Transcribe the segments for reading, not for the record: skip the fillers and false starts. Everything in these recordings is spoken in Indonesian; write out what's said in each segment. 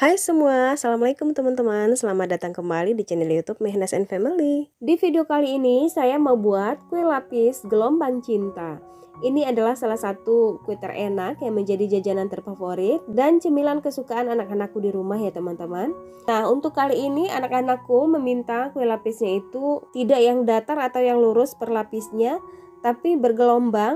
Hai semua, Assalamualaikum teman-teman. Selamat datang kembali di channel YouTube Mehnas and Family. Di video kali ini saya mau buat kue lapis gelombang cinta. Ini adalah salah satu kue terenak yang menjadi jajanan terfavorit dan cemilan kesukaan anak-anakku di rumah ya teman-teman. Nah, untuk kali ini anak-anakku meminta kue lapisnya itu tidak yang datar atau yang lurus per lapisnya, tapi bergelombang.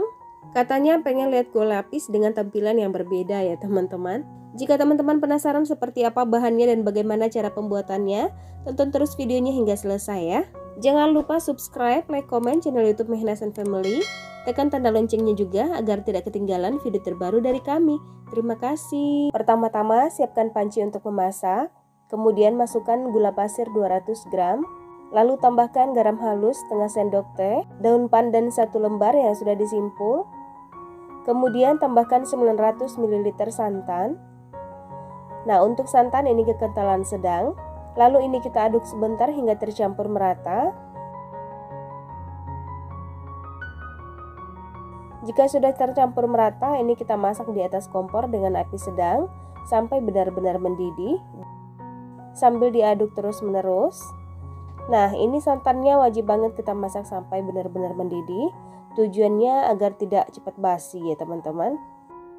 Katanya pengen lihat kue lapis dengan tampilan yang berbeda ya teman-teman. Jika teman-teman penasaran seperti apa bahannya dan bagaimana cara pembuatannya, tonton terus videonya hingga selesai ya. Jangan lupa subscribe, like, komen channel YouTube Mehnas and Family. Tekan tanda loncengnya juga agar tidak ketinggalan video terbaru dari kami. Terima kasih. Pertama-tama siapkan panci untuk memasak. Kemudian masukkan gula pasir 200 gram. Lalu tambahkan garam halus setengah sendok teh, daun pandan 1 lembar yang sudah disimpul. Kemudian tambahkan 900 ml santan. Nah, untuk santan ini kekentalan sedang. Lalu ini kita aduk sebentar hingga tercampur merata. Jika sudah tercampur merata, ini kita masak di atas kompor dengan api sedang sampai benar-benar mendidih. Sambil diaduk terus-menerus. Nah, ini santannya wajib banget kita masak sampai benar-benar mendidih. Tujuannya agar tidak cepat basi ya teman-teman.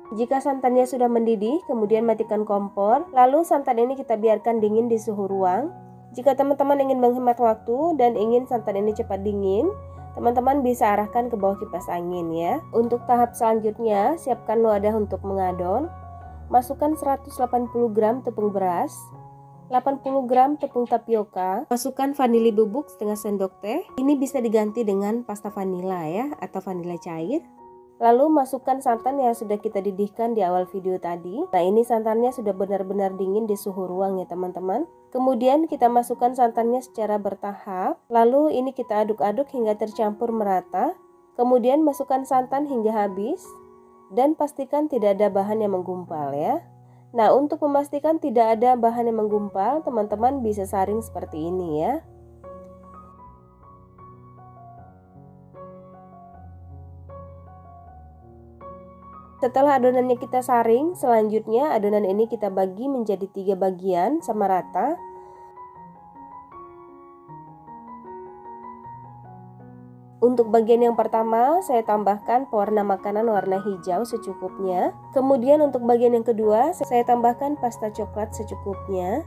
Jika santannya sudah mendidih, kemudian matikan kompor. Lalu santan ini kita biarkan dingin di suhu ruang. Jika teman-teman ingin menghemat waktu dan ingin santan ini cepat dingin, teman-teman bisa arahkan ke bawah kipas angin ya. Untuk tahap selanjutnya, siapkan wadah untuk mengadon. Masukkan 180 gram tepung beras, 80 gram tepung tapioka, masukkan vanili bubuk setengah sendok teh. Ini bisa diganti dengan pasta vanila ya, atau vanila cair. Lalu masukkan santan yang sudah kita didihkan di awal video tadi. Nah, ini santannya sudah benar-benar dingin di suhu ruang ya teman-teman. Kemudian kita masukkan santannya secara bertahap. Lalu ini kita aduk-aduk hingga tercampur merata. Kemudian masukkan santan hingga habis. Dan pastikan tidak ada bahan yang menggumpal ya. Nah, untuk memastikan tidak ada bahan yang menggumpal, teman-teman bisa saring seperti ini ya. Setelah adonannya kita saring, selanjutnya adonan ini kita bagi menjadi 3 bagian sama rata. Untuk bagian yang pertama, saya tambahkan pewarna makanan warna hijau secukupnya. Kemudian untuk bagian yang kedua, saya tambahkan pasta coklat secukupnya.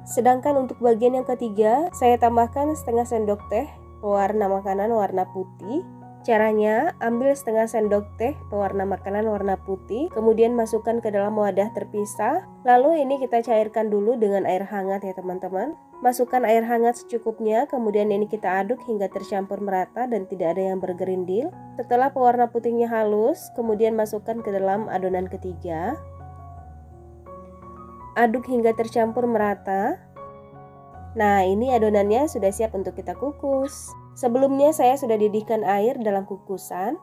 Sedangkan untuk bagian yang ketiga, saya tambahkan setengah sendok teh pewarna makanan warna putih. Caranya, ambil setengah sendok teh pewarna makanan warna putih, kemudian masukkan ke dalam wadah terpisah. Lalu ini kita cairkan dulu dengan air hangat ya teman-teman. Masukkan air hangat secukupnya, kemudian ini kita aduk hingga tercampur merata dan tidak ada yang bergerindil. Setelah pewarna putihnya halus, kemudian masukkan ke dalam adonan ketiga. Aduk hingga tercampur merata. Nah, ini adonannya sudah siap untuk kita kukus. Sebelumnya saya sudah didihkan air dalam kukusan.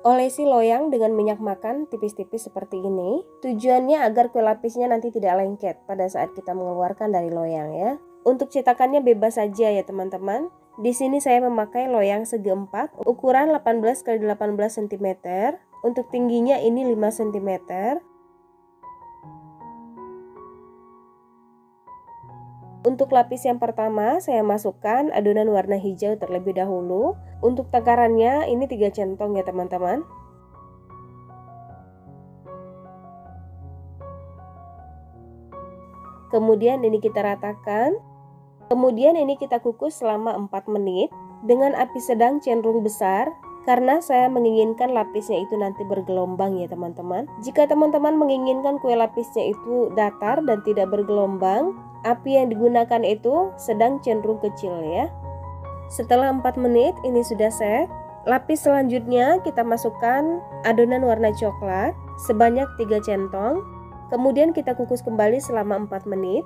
Olesi loyang dengan minyak makan tipis-tipis seperti ini. Tujuannya agar kue lapisnya nanti tidak lengket pada saat kita mengeluarkan dari loyang ya. Untuk cetakannya bebas saja ya teman-teman. Di sini saya memakai loyang segi 4 ukuran 18 x 18 cm. Untuk tingginya ini 5 cm. Untuk lapis yang pertama, saya masukkan adonan warna hijau terlebih dahulu. Untuk takarannya ini 3 centong ya teman-teman. Kemudian ini kita ratakan. Kemudian ini kita kukus selama 4 menit dengan api sedang cenderung besar. Karena saya menginginkan lapisnya itu nanti bergelombang ya teman-teman. Jika teman-teman menginginkan kue lapisnya itu datar dan tidak bergelombang, api yang digunakan itu sedang cenderung kecil ya. Setelah 4 menit ini sudah set. Lapis selanjutnya kita masukkan adonan warna coklat sebanyak 3 centong. Kemudian kita kukus kembali selama 4 menit.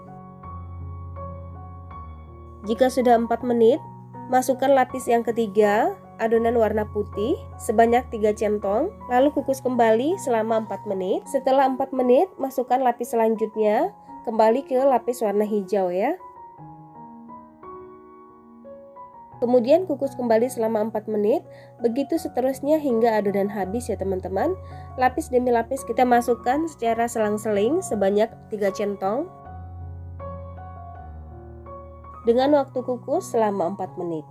Jika sudah 4 menit, masukkan lapis yang ketiga, adonan warna putih sebanyak 3 centong, lalu kukus kembali selama 4 menit. Setelah 4 menit, masukkan lapis selanjutnya, kembali ke lapis warna hijau ya. Kemudian kukus kembali selama 4 menit. Begitu seterusnya hingga adonan habis ya teman-teman. Lapis demi lapis kita masukkan secara selang-seling sebanyak 3 centong. Dengan waktu kukus selama 4 menit.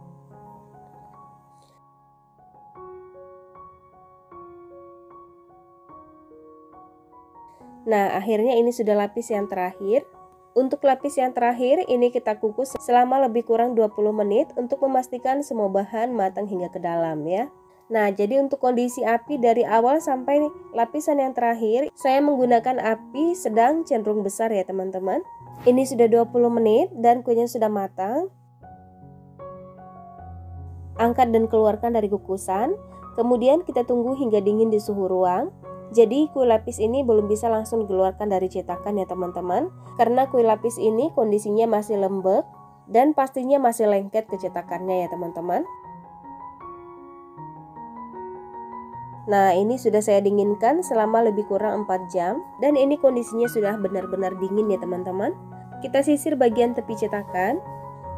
Nah, akhirnya ini sudah lapis yang terakhir. Untuk lapis yang terakhir ini kita kukus selama lebih kurang 20 menit untuk memastikan semua bahan matang hingga ke dalam ya. Nah, jadi untuk kondisi api dari awal sampai lapisan yang terakhir saya menggunakan api sedang cenderung besar ya teman-teman. Ini sudah 20 menit dan kuenya sudah matang. Angkat dan keluarkan dari kukusan. Kemudian kita tunggu hingga dingin di suhu ruang. Jadi kue lapis ini belum bisa langsung dikeluarkan dari cetakan ya teman-teman. Karena kue lapis ini kondisinya masih lembek dan pastinya masih lengket ke cetakannya ya teman-teman. Nah, ini sudah saya dinginkan selama lebih kurang 4 jam. Dan ini kondisinya sudah benar-benar dingin ya teman-teman. Kita sisir bagian tepi cetakan.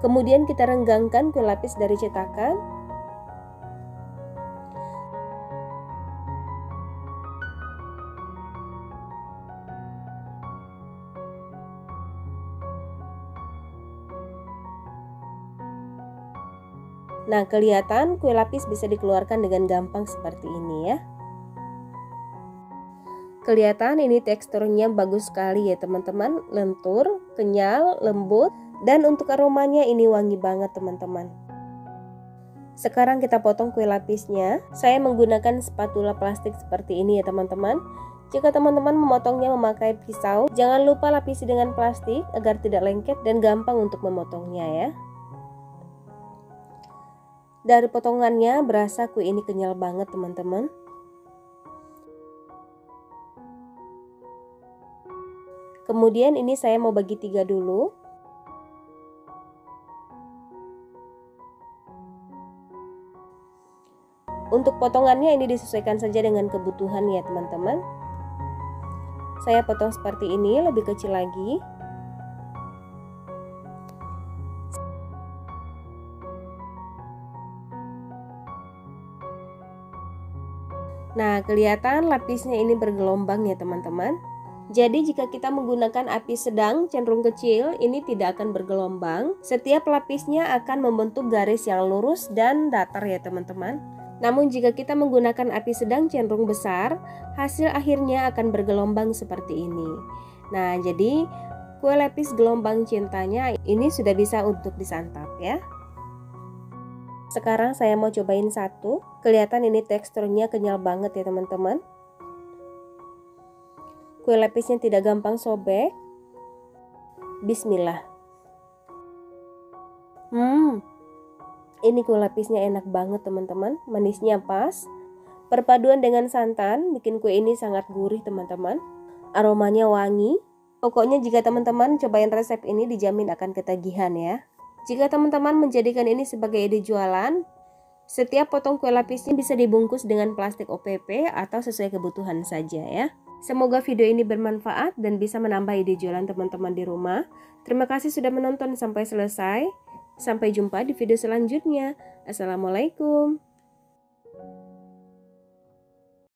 Kemudian kita renggangkan kue lapis dari cetakan. Nah, kelihatan kue lapis bisa dikeluarkan dengan gampang seperti ini ya. Kelihatan ini teksturnya bagus sekali ya teman-teman, lentur, kenyal, lembut, dan untuk aromanya ini wangi banget teman-teman. Sekarang kita potong kue lapisnya. Saya menggunakan spatula plastik seperti ini ya teman-teman. Jika teman-teman memotongnya memakai pisau, jangan lupa lapisi dengan plastik agar tidak lengket dan gampang untuk memotongnya ya. Dari potongannya berasa kue ini kenyal banget teman-teman. Kemudian ini saya mau bagi 3 dulu. Untuk potongannya ini disesuaikan saja dengan kebutuhan ya teman-teman. Saya potong seperti ini, lebih kecil lagi. Nah, kelihatan lapisnya ini bergelombang ya teman-teman. Jadi jika kita menggunakan api sedang cenderung kecil, ini tidak akan bergelombang. Setiap lapisnya akan membentuk garis yang lurus dan datar ya teman-teman. Namun jika kita menggunakan api sedang cenderung besar, hasil akhirnya akan bergelombang seperti ini. Nah, jadi kue lapis gelombang cintanya ini sudah bisa untuk disantap ya. Sekarang saya mau cobain satu. Kelihatan ini teksturnya kenyal banget ya teman-teman. Kue lapisnya tidak gampang sobek. Bismillah. Ini kue lapisnya enak banget teman-teman. Manisnya pas. Perpaduan dengan santan bikin kue ini sangat gurih teman-teman. Aromanya wangi. Pokoknya jika teman-teman cobain resep ini dijamin akan ketagihan ya. Jika teman-teman menjadikan ini sebagai ide jualan, setiap potong kue lapisnya bisa dibungkus dengan plastik OPP atau sesuai kebutuhan saja ya. Semoga video ini bermanfaat dan bisa menambah ide jualan teman-teman di rumah. Terima kasih sudah menonton sampai selesai. Sampai jumpa di video selanjutnya. Assalamualaikum.